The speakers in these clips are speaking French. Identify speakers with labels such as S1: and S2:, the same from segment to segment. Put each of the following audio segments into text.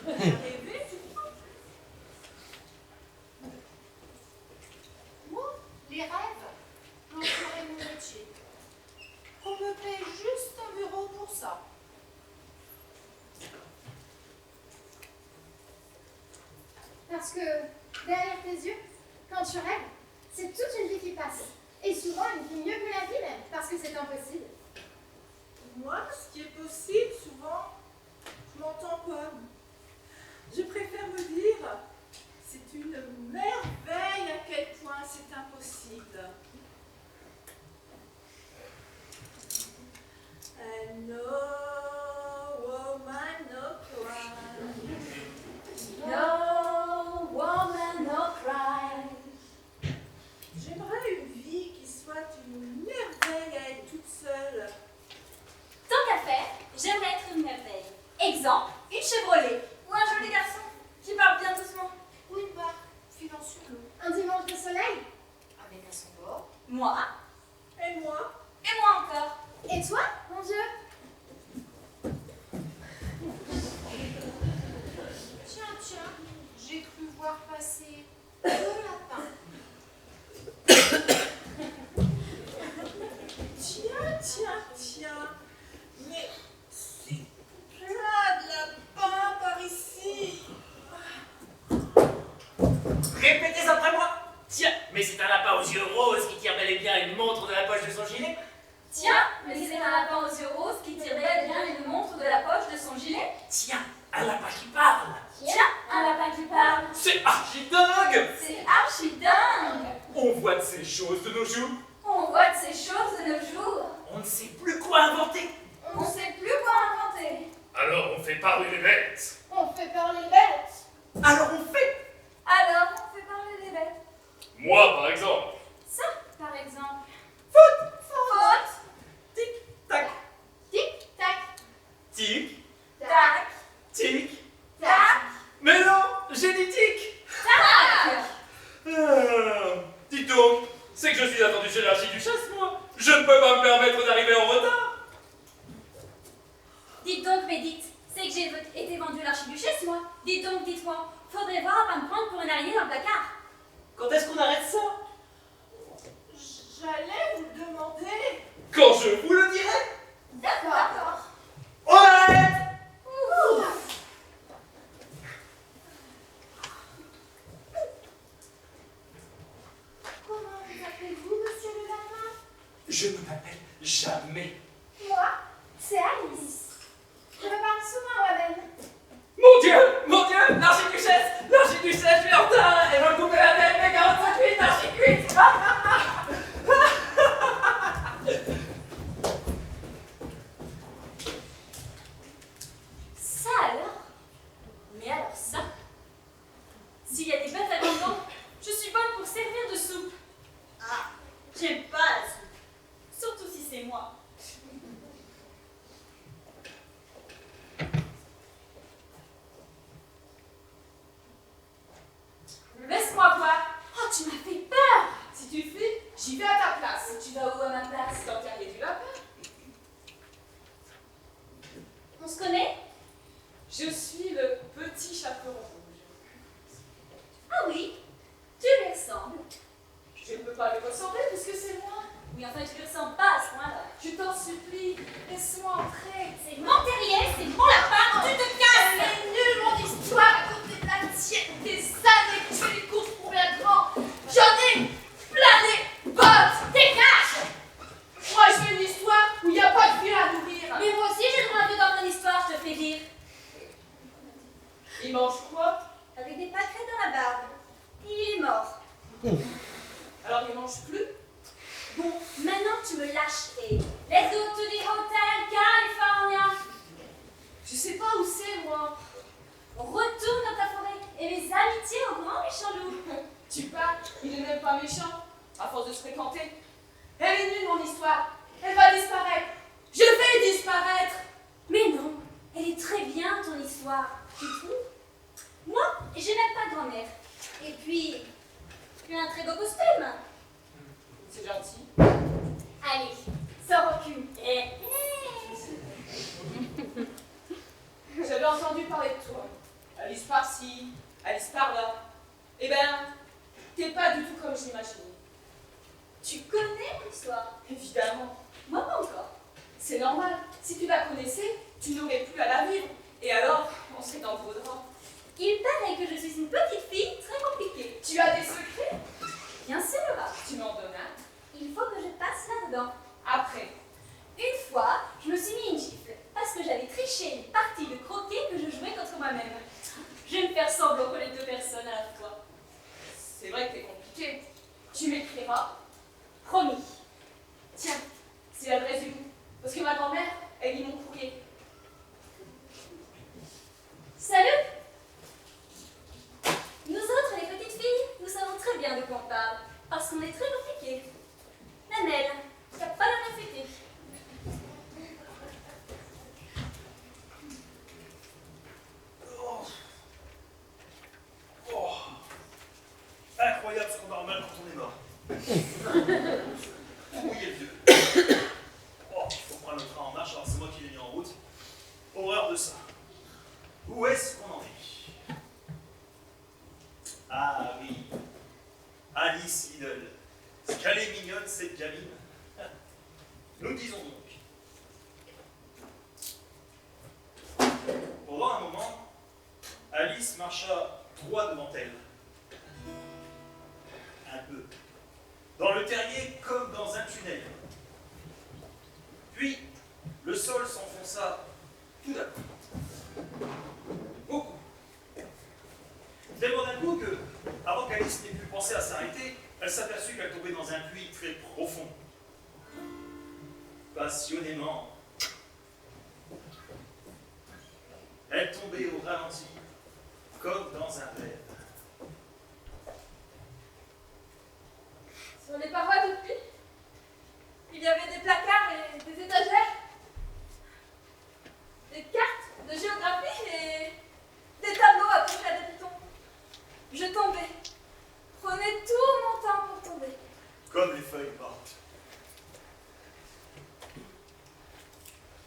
S1: Rêver?
S2: Moi, les rêves, j'en ferai mon métier. On me paie juste un bureau pour ça.
S3: Parce que derrière tes yeux, quand tu rêves, c'est toute une vie qui passe. Et souvent une vie mieux que la vie même, parce que c'est impossible.
S1: Moi, ce qui est possible, souvent, je m'en tamponne. Je préfère me dire, c'est une merveille à quel point c'est impossible. And no woman, no cry.
S4: No woman, no cry.
S1: J'aimerais une vie qui soit une merveille à être toute seule.
S4: Tant qu'à faire, j'aimerais être une merveille. Exemple, une Chevrolet ou un joli garçon qui parle bien doucement.
S2: Ou une barque filant sur l'eau,
S3: Un dimanche de soleil.
S2: avec à son bord.
S4: Moi,
S1: Et moi?
S4: et moi encore.
S3: Et toi, mon Dieu?
S2: Tiens, j'ai cru voir passer deux lapins.
S1: Tiens. Mais c'est plein de lapins par ici.
S5: Répétez après moi. Tiens, mais c'est un lapin aux yeux roses qui tire bel et bien une montre de la poche de son gilet.
S4: Tiens, mais c'est un lapin aux yeux roses qui tire bel et bien une montre de la poche de son gilet.
S5: Tiens, un lapin qui parle.
S4: Tiens, un lapin qui parle.
S5: C'est archi dingue.
S4: C'est archi dingue.
S5: On voit de ces choses de nos jours.
S4: On voit de ces choses de nos jours.
S5: On ne sait plus quoi inventer.
S4: On ne sait plus quoi inventer.
S6: Alors on fait parler les bêtes.
S3: On fait parler les bêtes.
S5: Alors on fait.
S4: Alors, on fait parler les bêtes.
S6: Moi, par exemple.
S4: Ça, par exemple.
S5: Faute.
S4: Faute.
S5: Tic, tac.
S3: Tic, tac,
S5: Tic,
S4: Tac.
S5: tic.
S4: Tac.
S5: Mais non, j'ai dit tic.
S4: Tac.
S6: Dites donc, c'est que je suis attendu chez l'archiduchesse, moi. Je ne peux pas me permettre d'arriver en retard.
S4: Dites donc, mais dites, c'est que j'ai été vendue à l'archiduchesse, moi. Dites donc, dites-moi, faudrait voir à pas me prendre pour une araignée dans le placard.
S5: Quand est-ce qu'on arrête ça?
S1: J'allais vous le demander.
S6: Quand je vous le dirai.
S4: D'accord.
S5: On arrête.
S3: Comment vous appelez-vous, monsieur le lapin?
S5: Je ne m'appelle jamais.
S3: Moi, c'est Alice. Je me parle souvent à moi-même.
S5: Mon Dieu, l'archiduchesse, je suis en retard. Elle va couper la tête, mais 45 l'archicuite.
S4: Ça alors? Mais alors ça? S'il y a des bêtes à l'endroit, je suis bonne pour servir de soupe. Ah, j'aime pas la soupe. Surtout si c'est moi. Laisse-moi voir. Oh, tu m'as fait peur.
S1: Si tu fuis, j'y vais à ta place.
S4: Tu vas où à ma place?
S1: Dans le terrier du lapin.
S4: On se connaît?
S1: Je suis le petit chaperon rouge.
S4: Ah oui, tu lui ressembles.
S1: Je ne peux pas lui ressembler puisque c'est moi.
S4: Oui, enfin, tu lui ressembles pas à ce point-là.
S1: Je t'en supplie, laisse-moi entrer.
S4: C'est mon terrier, c'est mon lapin, tu te casses!
S2: Elle est nulle mon histoire à côté de la tienne. Des années que tu fais les courses pour bien grand. J'en ai plein les bottes.
S4: Dégage!
S2: Moi, je veux une histoire où il n'y a pas de fil à nourrir.
S4: Mais moi aussi, j'ai le droit de vivre dans mon histoire, je te fais dire.
S1: Il mange quoi?
S4: Avec des pâquerettes dans la barbe. Il est mort.
S1: Alors il mange plus?
S4: Bon, maintenant tu me lâches et let's go to the Hotel California.
S2: Je sais pas où c'est, moi.
S4: Retourne dans ta forêt et les amitiés au grand méchant loup.
S2: Tu parles, il est même pas méchant, à force de se fréquenter. Elle est nulle, mon histoire. Elle va disparaître. Je vais disparaître.
S4: Mais non, elle est très bien ton histoire, tu trouves? Moi, j'ai même pas de grand-mère. Et puis, tu as un très beau costume.
S2: C'est gentil.
S4: Allez, sors au cul.
S2: J'avais entendu parler de toi. Alice par-ci, Alice par-là. Eh ben, t'es pas du tout comme je l'imaginais.
S4: Tu connais l'histoire?
S2: Évidemment.
S4: Moi pas encore.
S2: C'est normal. Si tu la connaissais, tu n'aurais plus à la vivre. Et alors, on serait dans vos draps.
S4: Il paraît que je suis une petite fille très compliquée.
S2: Tu as des secrets?
S4: Bien sûr.
S2: Tu m'en donnes un.
S4: Il faut que je passe là-dedans.
S2: Après.
S4: Une fois, je me suis mis une gifle parce que j'avais triché une partie de croquet que je jouais contre moi-même. Je vais me faire semblant pour les deux personnes à la fois.
S2: C'est vrai que t'es compliqué. Tu m'écriras.
S4: Promis.
S2: Tiens, c'est l'adresse du bout. Parce que ma grand-mère, elle lit mon courrier.
S4: Salut! Nous autres, les petites filles, nous savons très bien de quoi on parle, parce qu'on est très compliqués. Nanelle, t'as pas la réfuter.
S7: Oh. Incroyable ce qu'on a mal quand on est mort. Oui, le vieux. Oh, il faut prendre le train en marche, alors c'est moi qui l'ai mis en route. Horreur de ça. Où est-ce qu'on en est? Ah oui. Alice Liddell. Qu'elle est mignonne, cette gamine. Nous disons donc. Pendant un moment, Alice marcha droit devant elle. Un peu. Dans le terrier comme dans un tunnel. Puis, le sol s'enfonça tout d'un coup. Beaucoup. Tellement d'un coup que, avant qu'Alice n'ait pu penser à s'arrêter, elle s'aperçut qu'elle tombait dans un puits très profond. Passionnément. Elle tombait au ralenti, comme dans un rêve.
S2: Sur les parois du puits, il y avait des placards et des étagères, des cartes de géographie et des tableaux accrochés à des pitons. Je tombais, prenais tout mon temps pour tomber.
S7: Comme les feuilles mortes.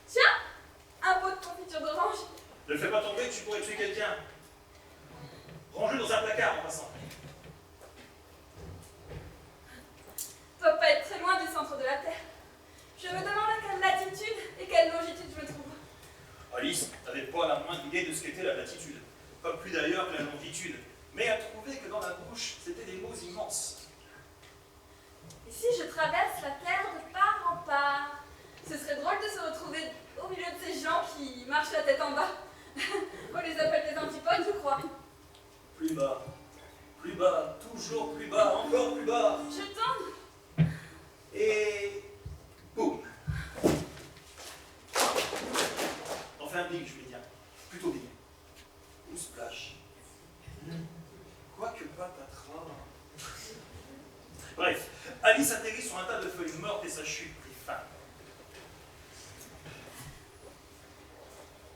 S2: Tiens, un pot de confiture d'orange.
S7: Ne le fais pas tomber, tu pourrais tuer quelqu'un. Range-le dans un placard en passant.
S2: Doit pas être très loin du centre de la Terre. Je me demande à quelle latitude et quelle longitude je me trouve.
S7: Alice n'avait pas la moindre idée de ce qu'était la latitude. Pas plus d'ailleurs que la longitude. Mais elle trouvait que dans la bouche, c'était des mots immenses.
S2: Et si je traverse la Terre de part en part? Ce serait drôle de se retrouver au milieu de ces gens qui marchent la tête en bas. On les appelle des antipodes, je crois.
S7: Plus bas, toujours plus bas, encore plus bas.
S2: Je tombe.
S7: Et boum. Enfin, big, je vais dire. Plutôt big. Ou splash. Quoique patatras. Bref, Alice atterrit sur un tas de feuilles mortes et sa chute prit fin.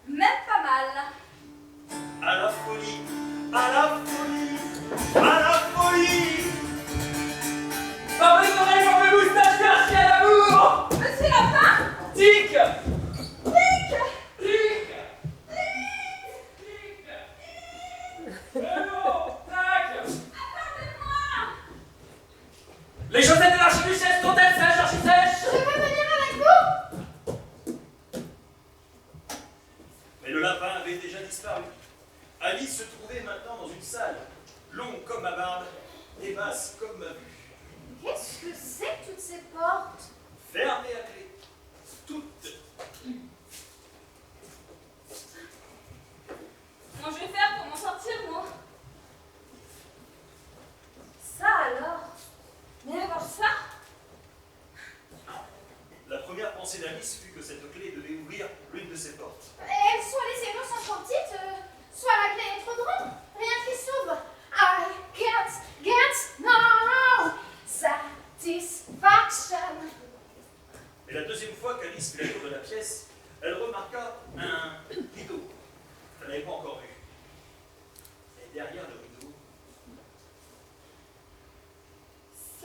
S2: Même pas mal.
S7: À la folie, à la folie, à la folie.
S5: Par mes oreilles, par mes moustaches, cherchez à l'amour.
S2: Monsieur Lapin?
S5: Tic.
S2: Tic!
S5: Tic. Tic. Hello. Tac.
S2: Attendez-moi!
S5: Les chaussettes de l'archiduchesse sont-elles sèches, archi-sèches?
S3: Je peux venir avec vous?
S7: Mais le lapin avait déjà disparu. Alice se trouvait maintenant dans une salle, longue comme ma barbe et basse comme ma vue.
S3: Qu'est-ce que c'est que toutes ces portes?
S7: Fermée à clé. Toutes.
S2: Comment je vais faire pour m'en sortir, moi? Ça alors? Mais alors ça?
S7: La première pensée d'Alice fut que cette clé devait ouvrir l'une de ces portes.
S3: Et soit les serrures sont trop petites, soit la clé est trop grande. Rien qui s'ouvre. I can't get no satisfaction.
S7: Et la deuxième fois qu'Alice fit le tour de la pièce, elle remarqua un rideau qu'elle n'avait pas encore vu. Et derrière le rideau,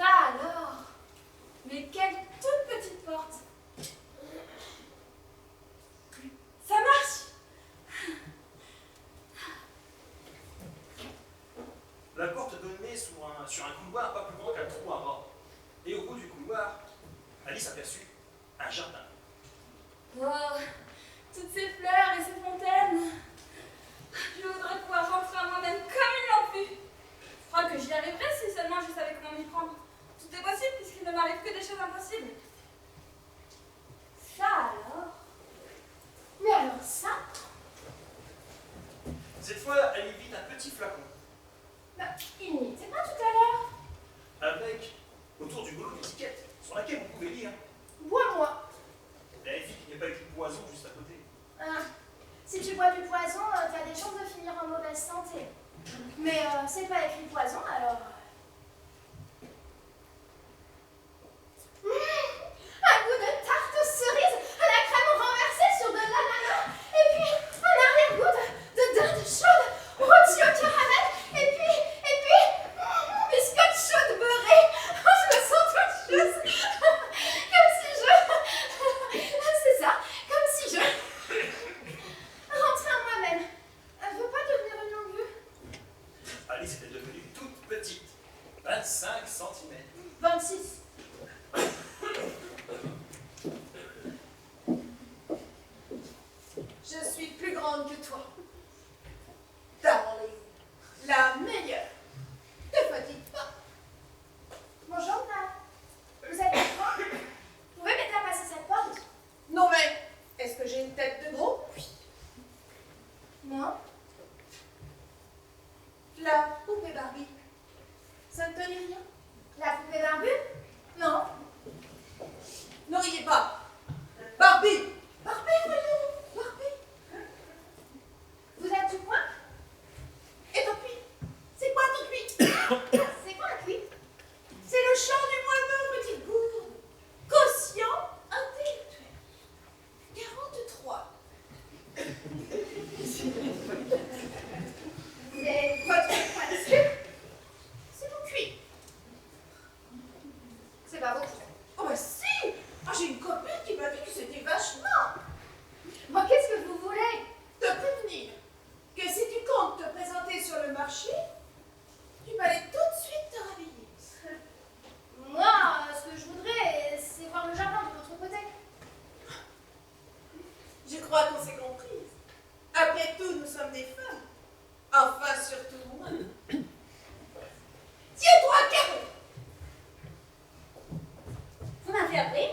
S2: Ça alors? Mais quelle toute petite porte! Ça marche!
S7: sur un couloir pas plus grand qu'un trou à rat. Et au bout du couloir, Alice aperçut un jardin.
S2: Oh, toutes ces fleurs et ces fontaines. Je voudrais pouvoir rentrer à moi-même comme une lampue. Je crois que j'y arriverai si seulement je savais comment m'y prendre. Tout est possible puisqu'il ne m'arrive que des choses impossibles. Ça alors?
S3: Mais alors ça,
S7: Cette fois, elle y vit un petit flacon,
S3: bah, il n'y était pas tout à l'heure.
S7: avec, autour du goulot d'étiquette, sur laquelle on pouvait lire.
S3: Bois-moi.
S7: Elle vit qu'il n'y a pas eu de poison juste à côté.
S3: Si tu bois du poison, tu as des chances de finir en mauvaise santé. Mais c'est pas écrit poison, alors... Un goût de tarte cerise à la crème renversée sur de l'ananas, et puis un arrière-goût de dinde chaude rôtie au caramel, et puis biscotte chaude beurrée. Je me sens toute chose. Comme si je... C'est ça, comme si je... rentrais en moi-même. Elle veut pas devenir une longue vue.
S7: Alice était devenue toute petite, 25 cm.
S3: 26.
S1: Je suis plus grande que toi. Darling, la meilleure. Ne fatigue pas.
S3: Bonjour, madame. Vous êtes d'accord? Vous pouvez m'aider à passer cette porte?
S1: Non mais, est-ce que j'ai une tête de gros? Oui.
S3: Non.
S1: La poupée Barbie. Ça ne te dit rien?
S3: La poupée barbue? Non.
S1: Ne riez pas. Barbie. Barbie, voyons. Barbie.
S3: Vous êtes du coin?
S1: Et ton cuit? C'est quoi ton cuit?
S3: C'est quoi un cuit?
S1: C'est le chant du moineau, petite gourde. Quotient intellectuel. 43.
S3: C'est votre coin de sucre?
S1: C'est mon cuit.
S3: C'est pas votre.
S1: Oh bah si. Ah, j'ai une copine qui m'a dit que c'était vachement.
S3: Moi, qu'est-ce que vous voulez?
S1: Te prévenir que si tu comptes te présenter sur le marché, tu vas aller tout de suite te réveiller.
S3: Moi, ce que je voudrais, c'est voir le jardin de votre côté.
S1: Je crois qu'on s'est comprise. Après tout, nous sommes des femmes. Enfin, surtout moi. Tiens-toi, Caro.
S3: Vous m'avez appelé?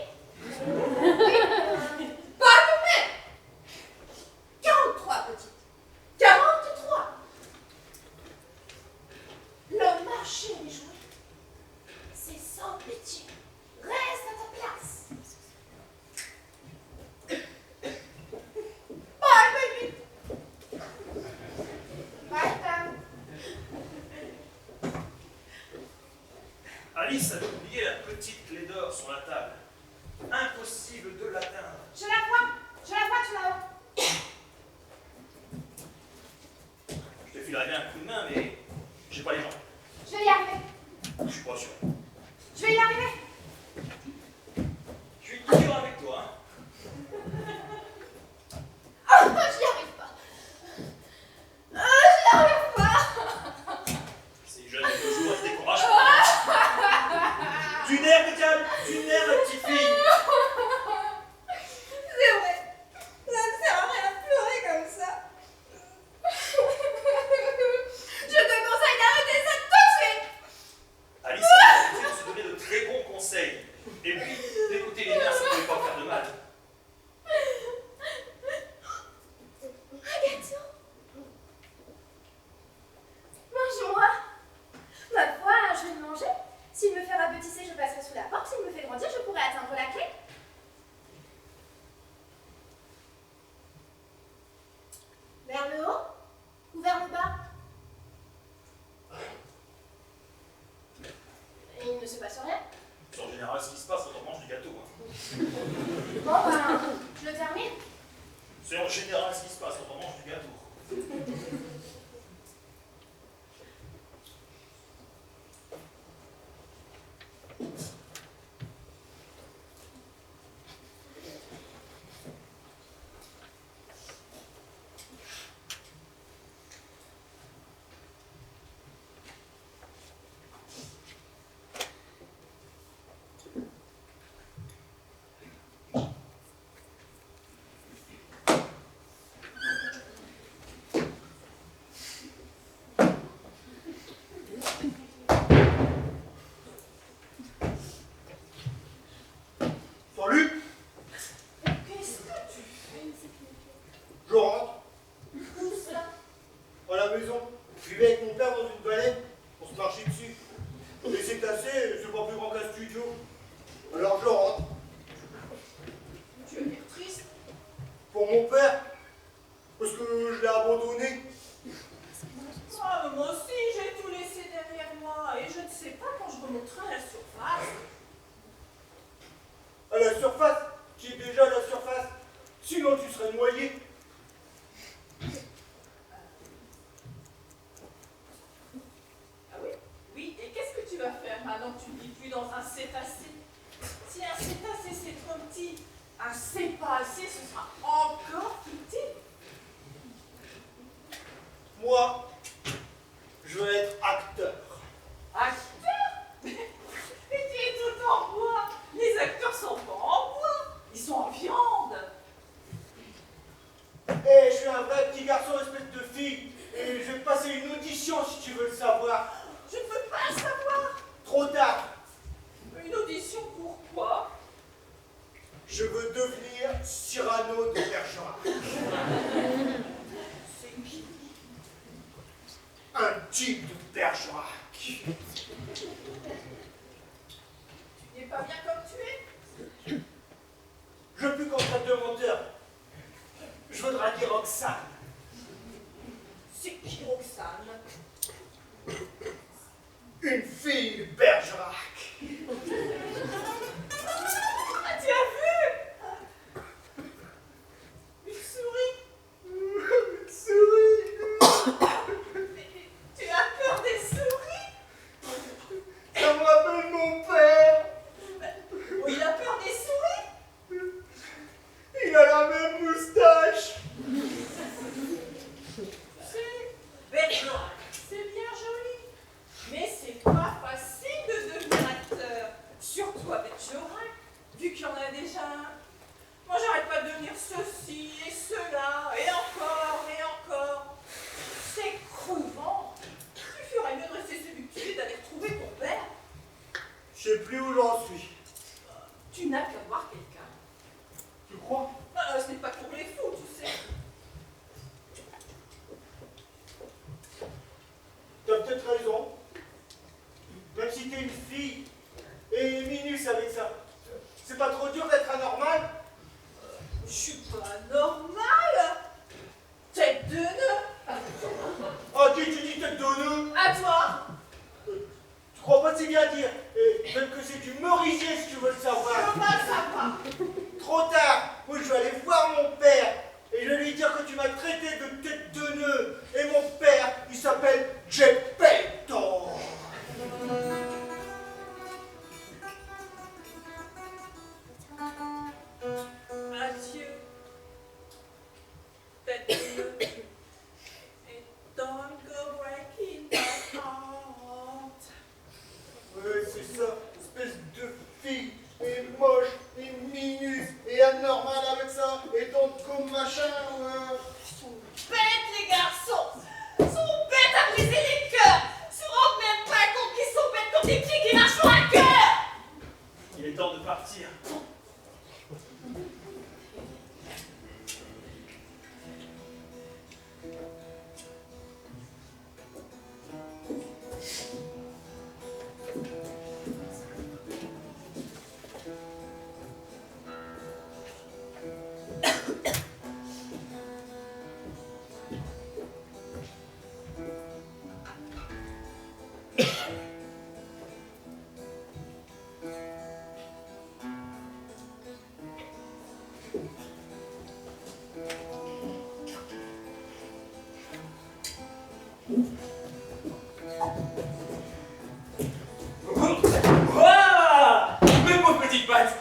S1: Pas nous-mêmes. 43, petite. 43. Le marché des jouets, c'est sans pitié. Reste à ta place. Bye, baby.
S3: Bye, madame.
S7: Alice avait oublié la petite clé d'or sur la table. Impossible de l'atteindre.
S3: Je la vois tout là-haut.
S7: Je te filerais bien un coup de main, mais j'ai pas les jambes.
S3: Je vais y arriver.
S7: Je suis pas sûr.
S3: Je vais y arriver.
S7: Je suis dur avec toi, hein.
S3: Oh, j'y arrive pas. J'y arrive pas.
S7: Ces jeunes de toujours, elles se découragent pas. Tu nerves, diable. Tu nerves, la petite fille.
S1: C'est vrai. Ça ne sert à rien de pleurer comme ça. Je te conseille d'arrêter ça tout de suite.
S7: Alice a l'habitude de se donner de très bons conseils. Et puis, d'écouter les nerfs, ça ne pouvait pas faire de mal.
S3: Agathe. Mange-moi. Ma foi, je vais le manger. S'il me fait rapetisser, je passerai sous la porte. S'il me fait grandir, je pourrai atteindre la clé. Vers le haut ou vers le bas? Il ne se passe rien.
S7: C'est en général ce qui se passe quand on mange du gâteau, hein.
S3: Bon, ben, je le termine.
S7: C'est en général ce qui se passe quand on mange du gâteau.
S8: la maison. Je vivais avec mon père dans une baleine, on se marchait dessus. Et c'est assez, c'est pas plus grand qu'un studio. Alors je rentre.
S1: Tu as l'air triste.
S8: Pour mon père, parce que je l'ai abandonné.
S1: Ah, mais moi aussi, j'ai tout laissé derrière moi. Et je ne sais pas quand je remonterai à la surface.
S8: À la surface, qui est déjà à la surface. Sinon tu serais noyé.
S1: Ah oui? Oui, et qu'est-ce que tu vas faire maintenant que tu ne vis plus dans un cétacé? Si un cétacé c'est trop petit, un cépacé ce sera encore plus petit.
S8: Moi, je veux être acteur.
S1: Acteur? Mais tu es tout en bois. Les acteurs sont pas en bois, ils sont en viande.
S8: Eh, je suis un vrai petit garçon, espèce de fille. Et je vais passer une audition si tu veux le savoir.
S1: Je ne veux pas le savoir.
S8: Trop tard.
S1: Une audition pour quoi?
S8: Je veux devenir Cyrano de Bergerac.
S1: C'est qui?
S8: Un type de Bergerac.
S1: Tu n'es pas bien comme tu es?
S8: Je veux plus qu'on traite de menteur. Je voudrais dire Roxane.
S1: C'est qui Roxane?
S8: Une fille de Bergerac.
S1: Ah, tu as vu? Une souris?
S8: Une souris.
S1: Mais tu as peur des souris?
S8: Ça me rappelle mon père.
S1: Oh, il a peur des souris?
S8: Il a la même moustache.
S1: Bergerac, c'est bien joli, mais c'est pas facile de devenir acteur, surtout avec Bergerac, vu qu'il y en a déjà un. Moi, j'arrête pas de devenir ceci et cela, et encore. C'est crevant. Tu ferais mieux de rester celui que tu es, d'aller retrouver ton père.
S8: Je sais plus où j'en suis.
S1: Tu n'as qu'à voir quelqu'un.
S8: Tu crois?
S1: Ce n'est pas pour les fous, tu sais.
S8: T'as peut-être raison. Même si t'es une fille et minus avec ça. C'est pas trop dur d'être anormal?
S1: Je suis pas normale. Tête de nœud.
S8: Oh, tu dis tête de nœud.
S1: À toi.
S8: Tu crois pas si bien dire? Et même que c'est du merisier si tu veux le savoir.
S1: Comment ça va?
S8: Trop tard. Moi, je vais aller voir mon père. Et je vais lui dire que tu m'as traité de tête de nœud. Et mon père, il s'appelle Geppetto.
S1: Adieu, tête de nœud. Et don't go breaking my heart.
S8: Ouais, c'est ça. Espèce de fille. Et moche, et minus, et anormal avec ça. Et donc comme machin, ouais.
S1: Ils sont bêtes, les garçons. Ils sont bêtes à briser les cœurs. Ils se rendent même pas compte qu'ils sont bêtes comme des pieds qui marchent sur un cœur.
S7: Il est temps de partir.
S5: Ouah! Mes pauvres petites pattes,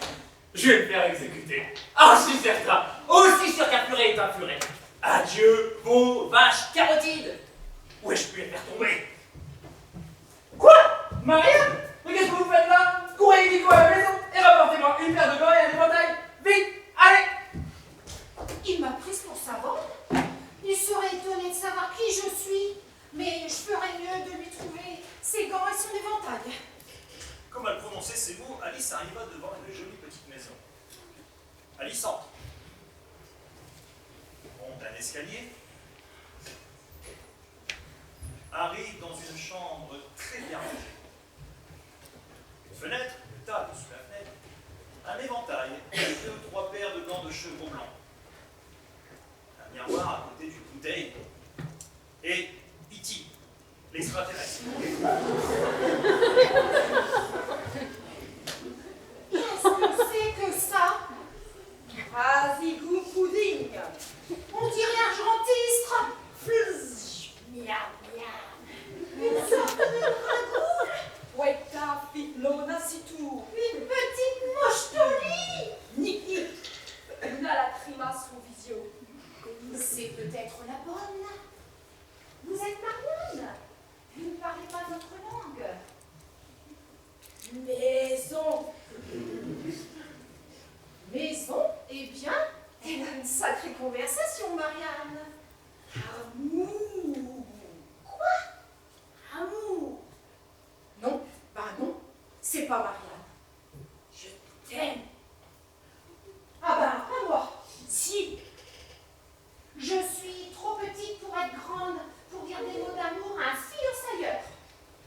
S5: je vais me faire exécuter. Ah, je suis certain, aussi sûr qu'un furet est un furet. Adieu, vos vaches carotides. Où ai-je pu les faire tomber? Quoi? Marianne? Mais qu'est-ce que vous faites là? Courez Nico à la maison et rapportez-moi une paire de gants et un éventail. Vite, allez!
S3: Il m'a prise pour savante. Il serait étonné de savoir qui je suis. Mais je ferais mieux de lui trouver ses gants et son éventail.
S7: Comme elle prononçait ces mots, Alice arriva devant une jolie petite maison. Alice entre. Monte un escalier. chambre très bien rangée. Une fenêtre, une table sous la fenêtre, un éventail, 2 ou 3 paires de gants de chevaux blancs, un miroir à côté d'une bouteille, et E.T., l'extraterrestre.
S3: Qu'est-ce que c'est que ça?
S1: Rasigou pudding.
S3: On dirait un gentilstre. Miam, miam. Une sorte de dragon.
S1: Weta fitlona sitou.
S3: Une petite moche de lit.
S1: Nick nick. Una lacrima sous visio.
S3: C'est peut-être la bonne. Vous êtes Marianne. Vous ne parlez pas notre langue. Maison. Maison? Eh bien, elle a une sacrée conversation, Marianne. Amour. Quoi? Amour. Non, bah non, c'est pas Marianne. Je t'aime. Ah bah, pas moi. Si. Je suis trop petite pour être grande, pour dire des mots d'amour à un fiançailleur.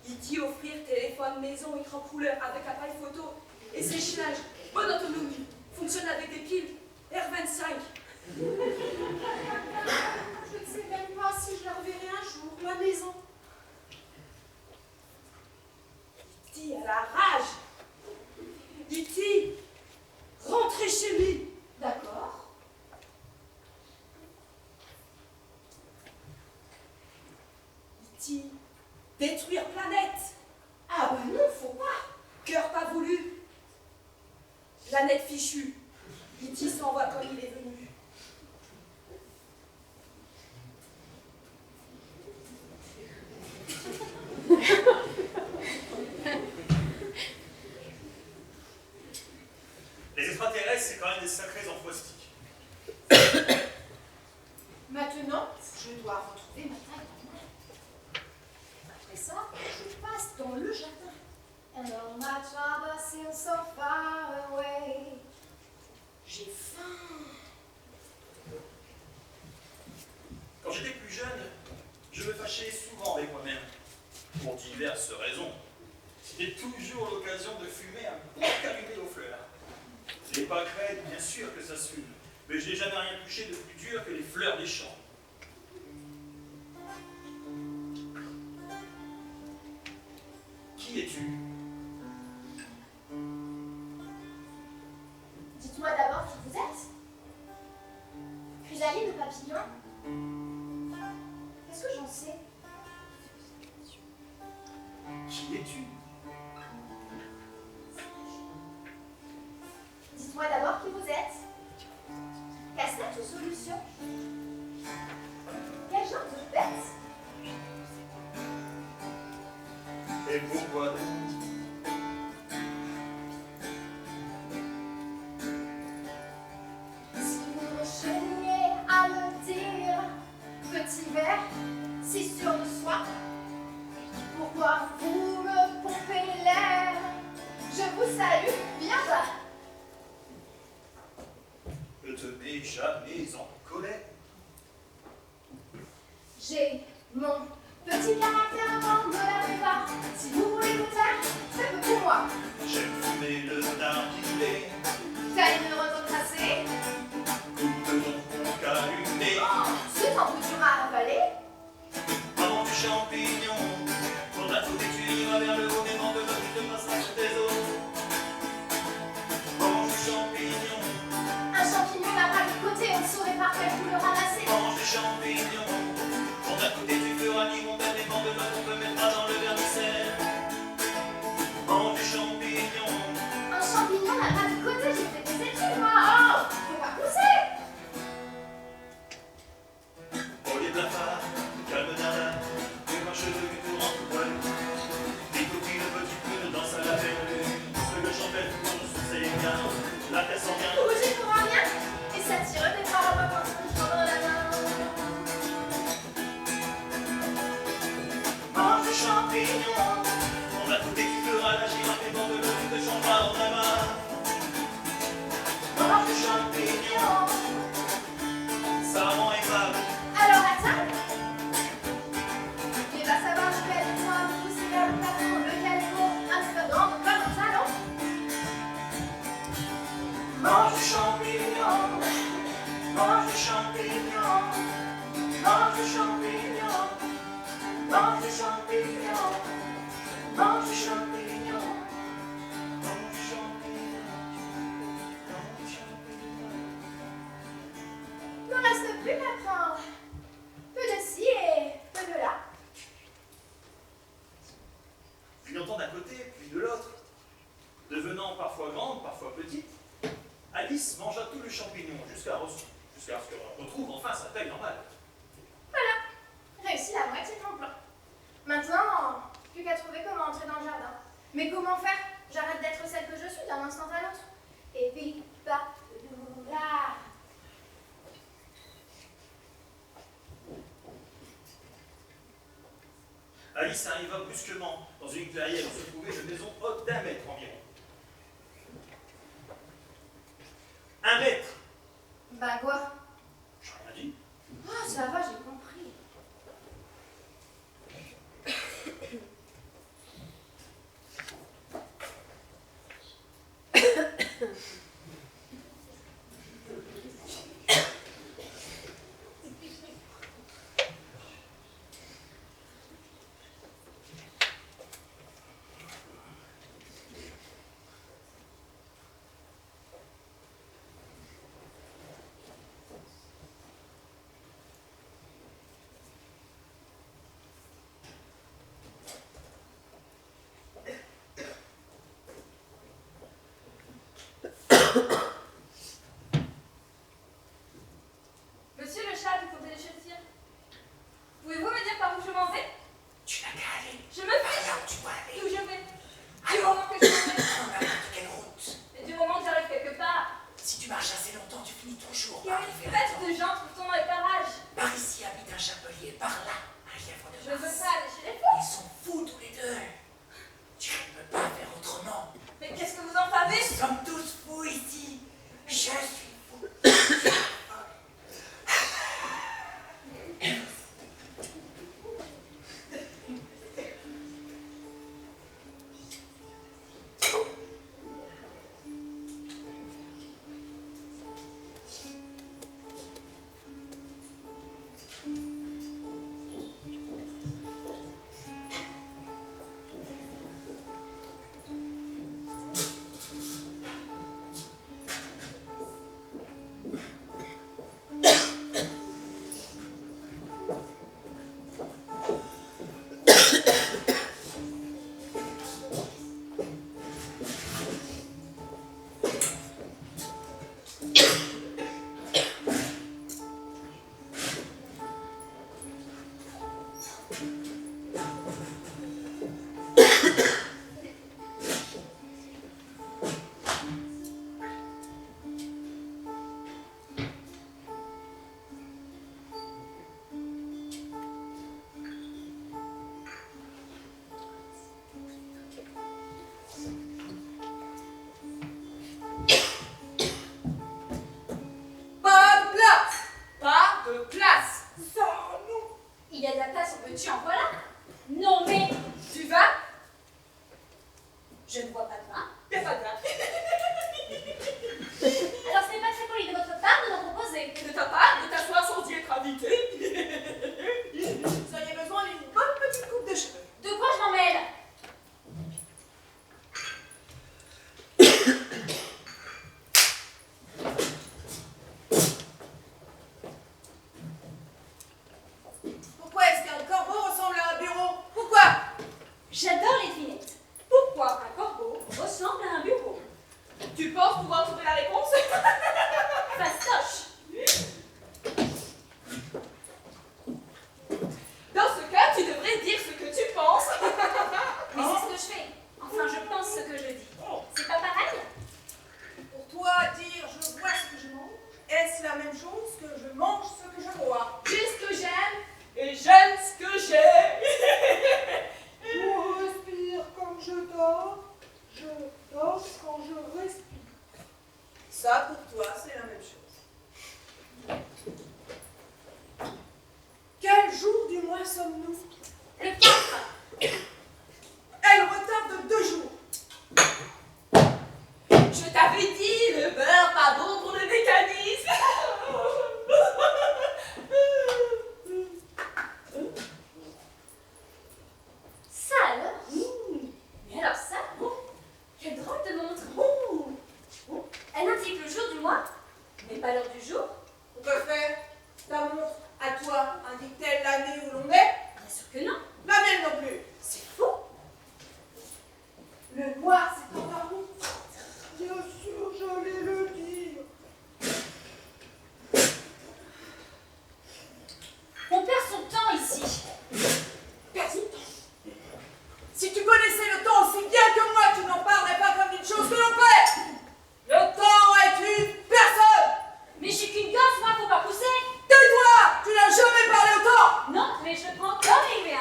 S1: Il dit offrir téléphone maison, écran couleur avec appareil photo et séchage. Bonne autonomie. Fonctionne avec des piles. R25.
S3: Je ne sais même pas si je la reverrai un jour, ma maison.
S1: Iti à la rage. Iti, rentrez chez lui.
S3: D'accord.
S1: Iti, détruire planète.
S3: Ah bah non, faut pas.
S1: Cœur pas voulu. Planète fichue. Iti s'envoie comme il est venu.
S7: Les extraterrestres, c'est quand même des sacrés enfouastiques.
S3: Maintenant, je dois retrouver ma taille normale. Après ça, je passe dans le jardin. And all my troubles seem so far away. J'ai faim.
S7: Quand j'étais plus jeune, je me fâchais souvent avec moi-même, pour diverses raisons. C'était toujours l'occasion de fumer un bon calumet aux fleurs. Les pâquerettes, bien sûr que ça fume, mais je n'ai jamais rien touché de plus dur que les fleurs des champs. Qui es-tu?
S3: Dites-moi d'abord qui vous êtes. Chrysaline de papillon. Qu'est-ce que j'en sais?
S7: Qui es-tu?
S3: Dites-moi d'abord qui vous êtes. Casse-tête ou solution? Quel genre de bête?
S7: Et pourquoi?
S3: Si vous recheniez à me dire, petit verre, si sûr de soi, pourquoi vous me pompez l'air? Je vous salue bien bas.
S7: Ne te mets jamais en colère.
S3: J'ai mon petit caractère, on ne l'avait pas. Si vous voulez me taire, c'est peu pour moi.
S7: J'aime fumer le narguilé,
S3: T'as une route tracée.
S7: coupe de mon con calumet.
S3: Oh, c'est un peu dur à avaler.
S7: Avant du champignon, pour ta faute tu iras vers le haut des vents de l'eau, tu te passeras sur tes os. Mange du champignon,
S3: Un champignon n'a pas de côté, on ne saurait par quelle couleur ramasser.
S7: mange du champignon. Pour ta faute tu feras ni mon père des vents de l'eau, on te mettra dans le vermicelle. Mange du champignon,
S3: Un champignon n'a pas de côté, j'ai fait des études, moi. Oh, faut pas pousser.
S7: au lieu de la part, calme nana, tu marches de tour en tout poil. Des coquilles de petit peu danse à la belle lune, ce que champêtre pour sous ses gains, la terre s'en vient.
S3: Bouger pour rien, et ça tire des paroles quand on se prend dans la main.
S7: Mange du champignon, on a tout et tu feras la girafe et bon de l'eau, tu te changeras dans ta main. Mange du champignon, ça rend aimable.
S3: Alors la table. Et va savoir de quelle étoile.
S7: Alice mangea tout le champignon jusqu'à ce qu'elle retrouve enfin sa taille normale.
S3: Réussi la moitié de mon plan. Maintenant, plus qu'à trouver comment entrer dans le jardin. Mais comment faire? J'arrête d'être celle que je suis d'un instant à l'autre. Et puis, pas là.
S7: Alice arriva brusquement dans une clairière où se trouvait une maison haute d'1 mètre environ. 1 mètre!
S3: Bah quoi?
S7: J'ai rien dit.
S3: Ah, ça va, j'ai compris.
S2: Monsieur le chat du comté de Chelsea, pouvez-vous me dire par où je m'en vais?
S5: Tu n'as qu'à aller.
S2: Je me fiche
S5: Là où tu dois aller.
S2: d'où je vais. Du moment que je m'en vais.
S5: Prends n'importe quelle route.
S2: Et du moment que j'arrive quelque part.
S5: Si tu marches assez longtemps, tu finis toujours
S2: Il y a
S5: par
S2: une
S5: arriver à
S2: fête
S5: temps.
S2: de gens trouve-t-on dans les parages.
S5: Par ici habite un chapelier, par là un lièvre de
S2: Je ne veux
S5: Mars.
S2: pas aller chez les fous.
S5: Ils sont fous tous les deux. Tu ne peux pas faire autrement.
S2: Mais qu'est-ce que vous en savez?
S5: Nous sommes tous fous ici. Je suis fou.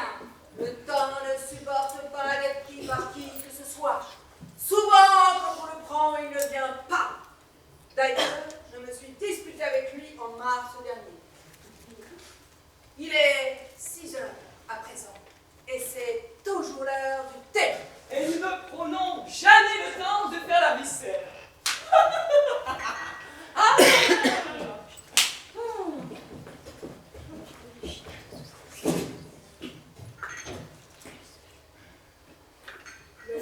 S2: rien.
S1: Le temps ne supporte pas d'être pris par qui que ce soit. Souvent, quand on le prend, il ne vient pas. D'ailleurs, je me suis disputée avec lui en mars dernier. Il est 6 heures à présent, et c'est toujours l'heure du thé.
S9: Et nous ne prenons jamais le temps de faire la viscère.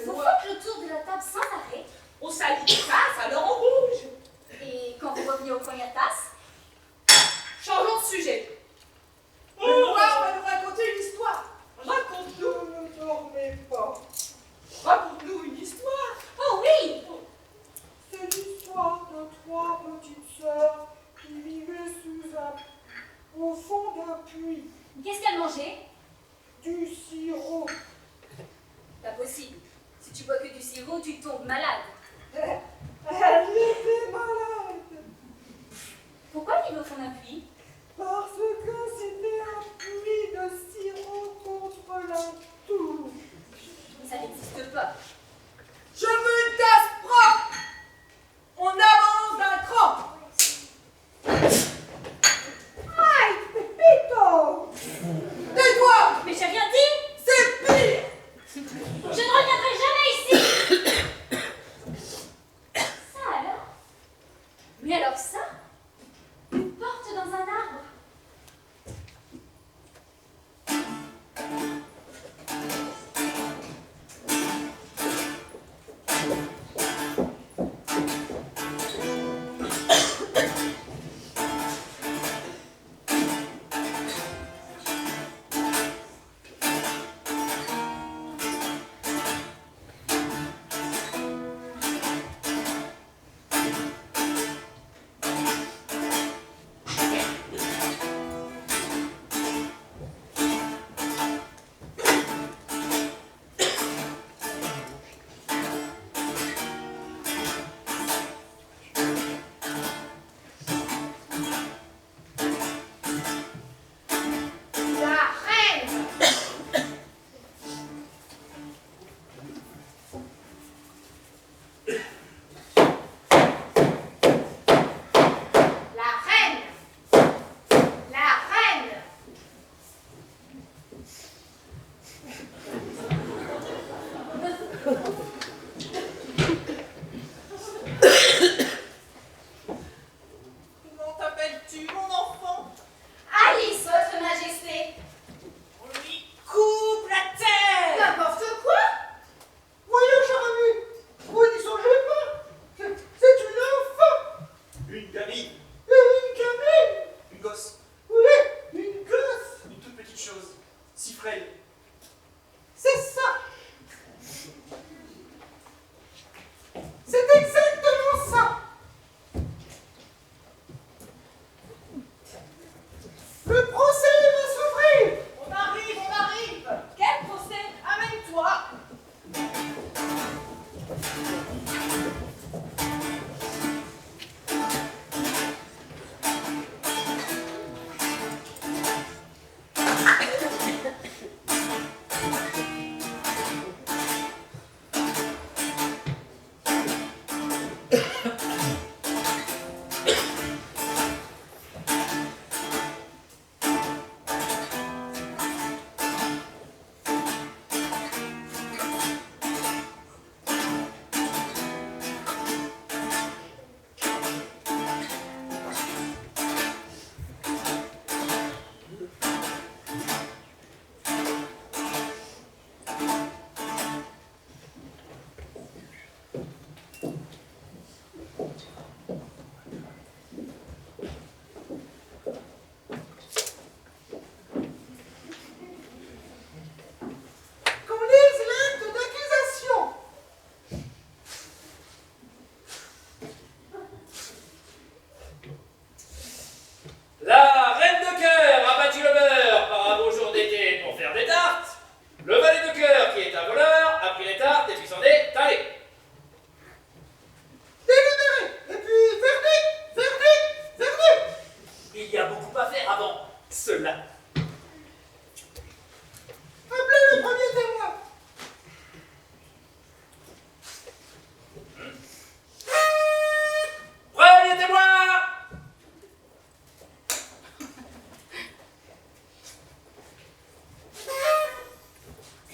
S3: Vous faites le tour de la table sans arrêt.
S9: On salit les tasses, alors on bouge.
S3: Et quand vous revenez aux premières tasses,
S9: Changeons de sujet.
S1: Le noir va nous raconter une histoire.
S9: Raconte-nous.
S8: Ne dormez pas.
S9: Raconte-nous une histoire.
S3: oh oui,
S8: C'est l'histoire de 3 petites sœurs qui vivaient au fond d'un puits.
S3: qu'est-ce qu'elle mangeait?
S8: Du sirop.
S2: Pas possible. Si tu bois que du sirop, tu tombes malade.
S8: Elle était malade
S2: Pourquoi vivre au fond d'un puits?
S8: parce que c'était un puits de sirop contre la toux.
S2: Ça n'existe pas.
S1: Je veux une tasse propre. On avance d'un cran.
S8: Aïe, Pépito!
S1: Tais-toi.
S4: Mais j'ai rien dit.
S1: C'est pire.
S4: Je ne reviendrai jamais ici.
S3: Ça alors? Mais alors ça? Une porte dans un arbre.
S1: Comment t'appelles-tu, mon enfant?
S3: Alice, votre majesté.
S1: On lui coupe la tête.
S3: N'importe quoi.
S8: Voyons, cher ami, vous n'y songez pas. C'est une enfant.
S7: Une gamine,
S8: Une gamine.
S7: une gosse,
S8: Oui, une gosse.
S7: une toute petite chose, si frêle.
S8: C'est ça. C'est exactement ça. Le procès va s'ouvrir.
S1: On arrive, on arrive.
S2: Quel procès?
S1: Amène-toi.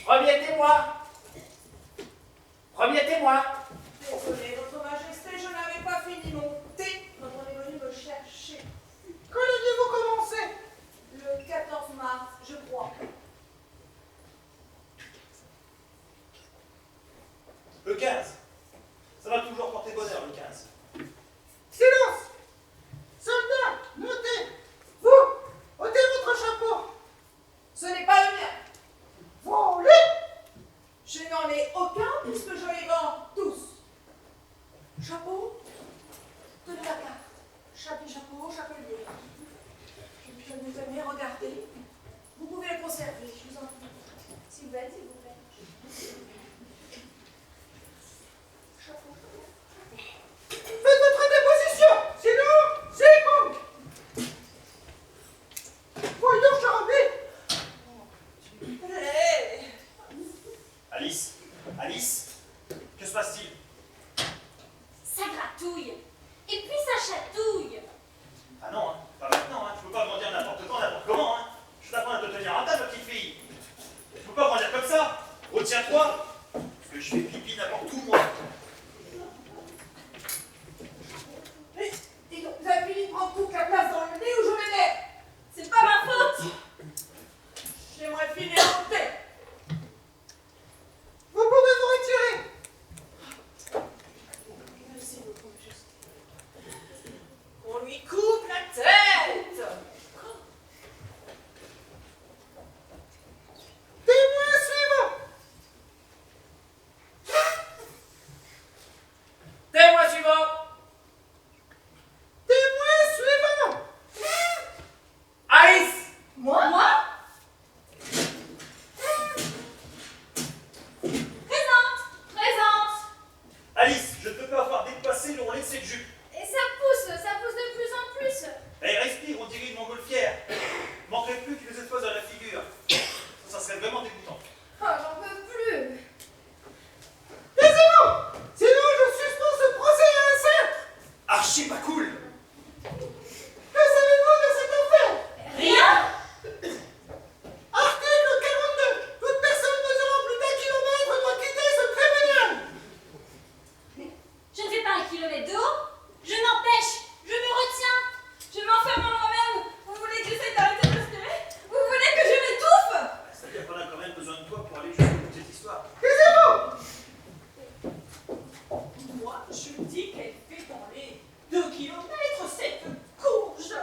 S5: Premier témoin. Premier témoin.
S1: Désolé, Votre Majesté, je n'avais pas fini mon thé quand on est venu me chercher.
S8: Quand l'aviez-vous commencé?
S1: Le 14 mars, je crois.
S7: Le 15. Ça va toujours porter bonheur, le 15.
S8: Silence! Soldats, notez! Vous, ôtez votre chapeau!
S1: Ce n'est pas le mien.
S8: Volez!
S1: Je n'en ai aucun puisque je les vends tous. Chapeau, tenez la carte. Chapeau, chapelier. Tenez, regardez. Vous pouvez le conserver, je vous en prie. S'il vous plaît, s'il vous plaît. Chapeau.
S8: Faites votre déposition! Sinon, c'est bon! Voyons, Charabé!
S1: Hey.
S7: Alice, Alice, que se passe-t-il?
S4: Ça gratouille. Et puis ça chatouille.
S7: Ah non, hein, pas maintenant, hein. Tu peux pas grandir n'importe quand, n'importe comment, hein. Je t'apprends à te tenir à table, petite fille. Tu peux pas grandir comme ça. Retiens-toi, parce que je fais pipi n'importe où, moi.
S1: Mais, dis donc, vous avez fini de prendre toute la place dans le nez où je m'énerve.
S2: C'est pas ma faute.
S1: J'aimerais finir mon thé.
S8: Vous pouvez vous retirer!
S1: Merci beaucoup, Majesté. On lui coupe la tête.
S8: Témoin suivant!
S5: Témoin suivant.
S8: Témoin suivant!
S5: Alice.
S1: Moi?
S2: Présente.
S7: Alice, je ne peux pas avoir dépassé le relais de cette jupe.
S3: Et ça pousse de plus en plus.
S7: Elle respire, on dirait une montgolfière. Manquerait plus qu'il nous expose à la figure. Ça serait vraiment dégoûtant.
S3: Oh, j'en peux plus.
S8: Taisez-vous! Sinon, je suspends ce procès à un sacre!
S7: Archi pas cool.
S8: Que savez-vous de cette affaire?
S2: Rien.
S8: Article 42. Toute personne mesurant plus d'1 kilomètre doit quitter ce tribunal.
S4: Je ne fais pas 1 kilomètre de haut. Je m'empêche. Je me retiens.
S2: Je m'enferme en moi-même. Vous voulez que j'essaie d'arrêter de respirer? Vous voulez que je m'étouffe?
S7: C'est-à-dire qu'on a quand même besoin de toi pour aller jusqu'au bout de cette histoire.
S8: Taisez-vous!
S1: Moi, je dis qu'elle fait dans les 2 kilomètres cette courge.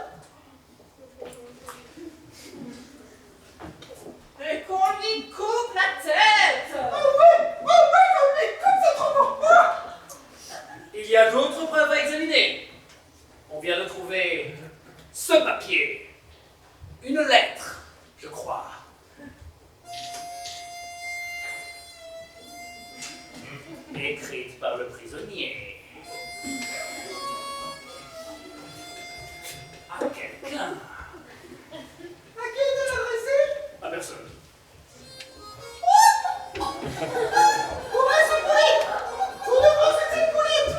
S1: Et qu'on lui coupe la tête.
S8: Oh oui, on lui coupe ce trou!
S5: Il y a d'autres preuves à examiner. On vient de trouver ce papier. Une lettre, je crois. Écrite par le prisonnier. À quelqu'un.
S8: À qui est-elle adressée?
S5: À personne.
S8: Ouvrez ce bruit! Vous devez cette boulette!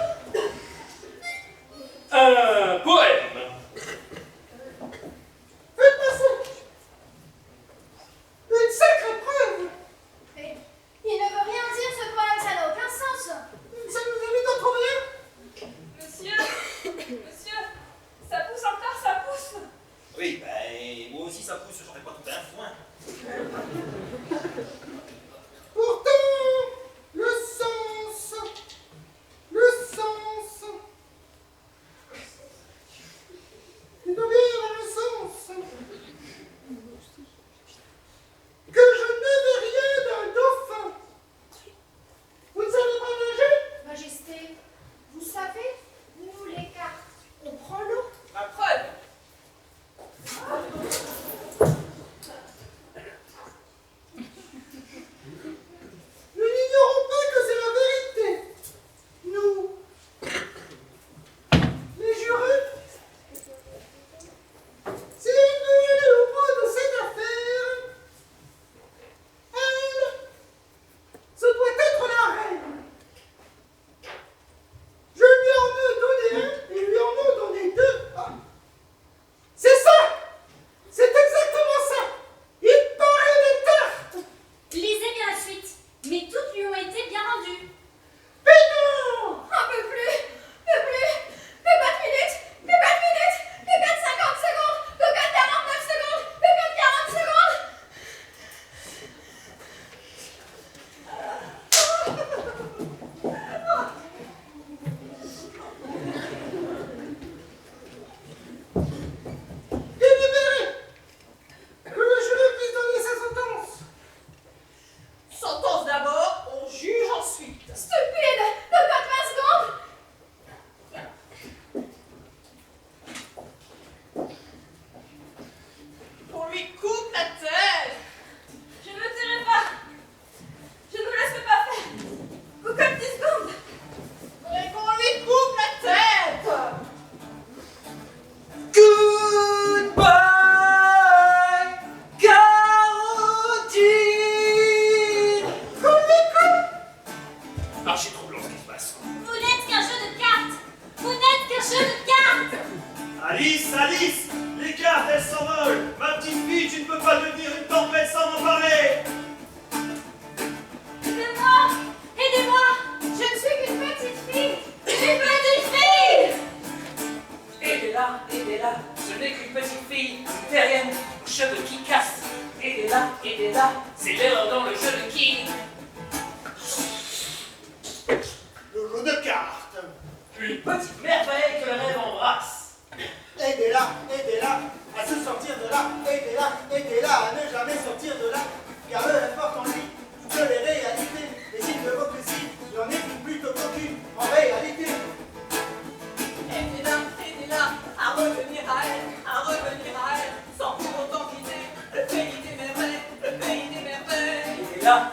S5: Un poème.
S8: Faites passer! Une sacrée preuve!
S3: Mais il ne veut rien dire ce poème, ça n'a aucun sens.
S8: Ça nous évite d'en trouver un!
S2: Monsieur, ça pousse encore, ça pousse.
S7: Oui, ben, moi aussi ça pousse, j'en fais pas tout un foin.
S8: Pourtant,
S5: C'est l'heure dans le jeu de qui?
S8: Le jeu de cartes.
S5: Une petite merveille que le rêve embrasse.
S8: Aidez-la à se sortir de là. Aidez-la à ne jamais sortir de là. Car elle porte en lui toutes les réalités. Les signes de l'hypocrisie, il en est plutôt qu'aucune en réalité.
S9: Aidez-la à revenir à elle, sans pour autant quitter le pays des merveilles, le pays des merveilles.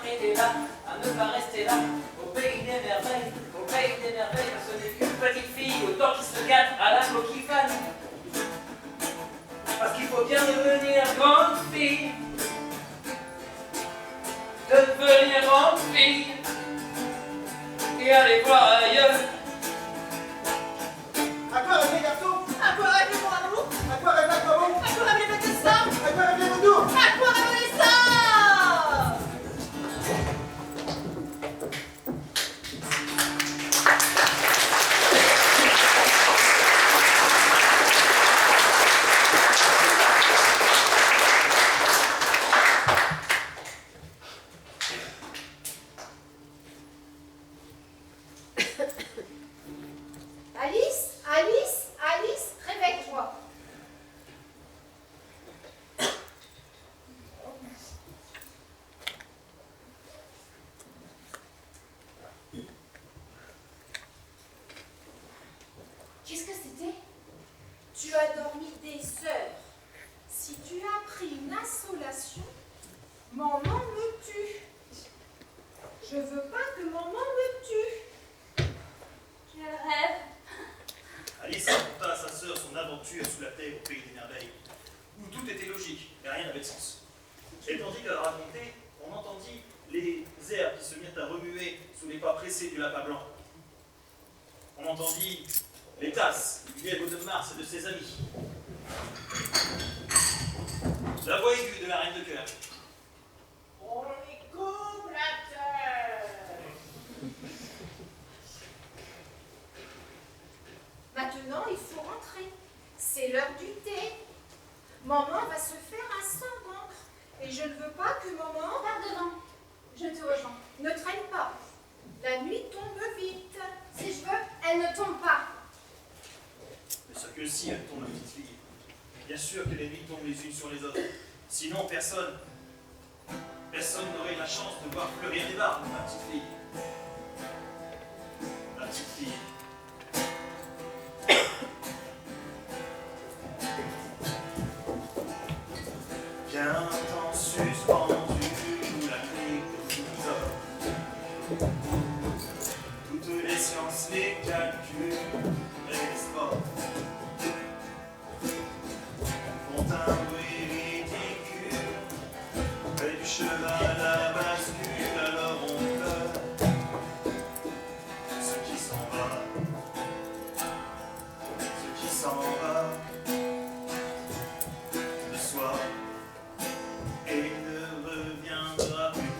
S5: Aidez-la à ne pas rester là, au pays des merveilles, car ce n'est qu'une petite fille, autant qui se gâte à la coquille fan. Parce qu'il faut bien devenir grande fille, devenir grande fille, et aller voir ailleurs.
S8: À quoi rêvez les garçons?
S9: À quoi rêvez mon amour?
S8: À quoi rêvez Aquabon?
S9: À quoi rêvez votre destin?
S8: À quoi rêvez Voodoo?
S9: À quoi rêvez ça?
S3: Alice, réveille-toi. Qu'est-ce que c'était? Tu as dormi des heures. Si tu as pris une insolation, maman me tue. Je veux pas que maman me tue.
S2: Quel rêve!
S7: Alice raconta à sa sœur son aventure sous la terre au pays des merveilles, où tout était logique, mais rien n'avait de sens. Et tandis qu'elle racontait, on entendit les herbes qui se mirent à remuer sous les pas pressés du lapin blanc. On entendit les tasses du lièvre de Mars et de ses amis. La voix aiguë de la reine de cœur.
S1: On y coupe la terre.
S3: Maintenant, il faut rentrer. C'est l'heure du thé. Maman va se faire un sang d'encre. Et je ne veux pas que maman...
S2: Par devant, je te rejoins.
S3: Ne traîne pas. La nuit tombe vite.
S2: Si je veux, elle ne tombe pas.
S7: Mais ce que si elle tombe, ma petite fille. Bien sûr que les nuits tombent les unes sur les autres. Sinon, personne n'aurait la chance de voir fleurir des barbes, ma petite fille. Ma petite fille. Qu'un temps suspendu, la clé de tout homme. Toutes les sciences, les calculs et les sports font un bruit ridicule. Et du cheval à la bascule, alors on pleure. Ce qui s'en va, ce qui s'en va, le soir, et ne reviendra plus.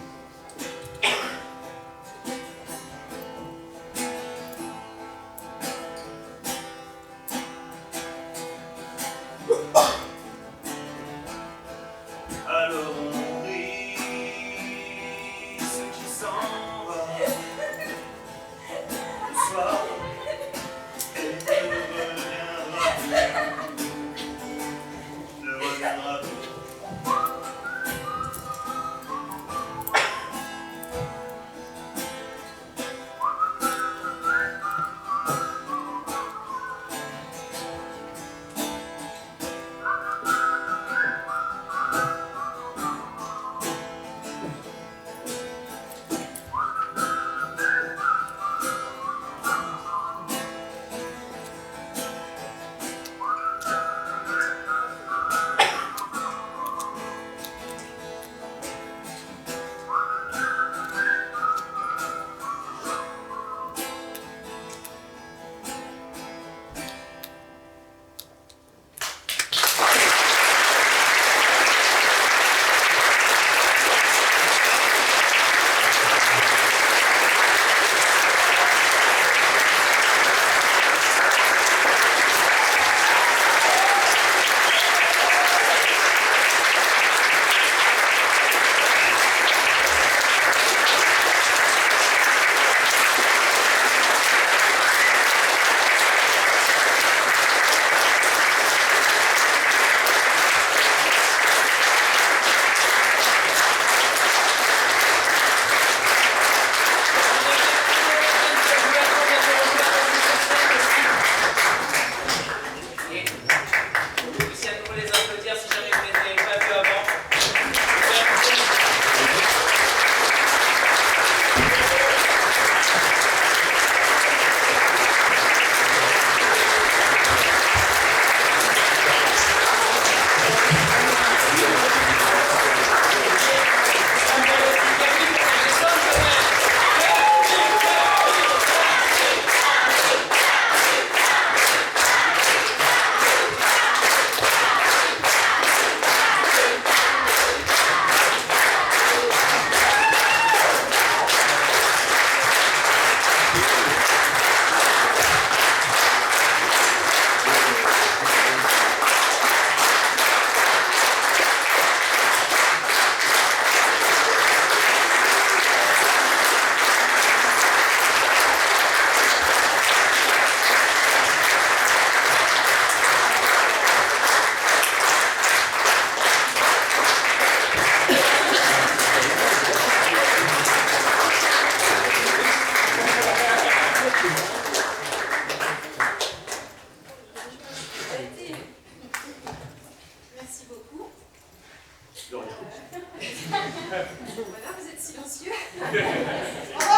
S3: Voilà, vous êtes silencieux. On va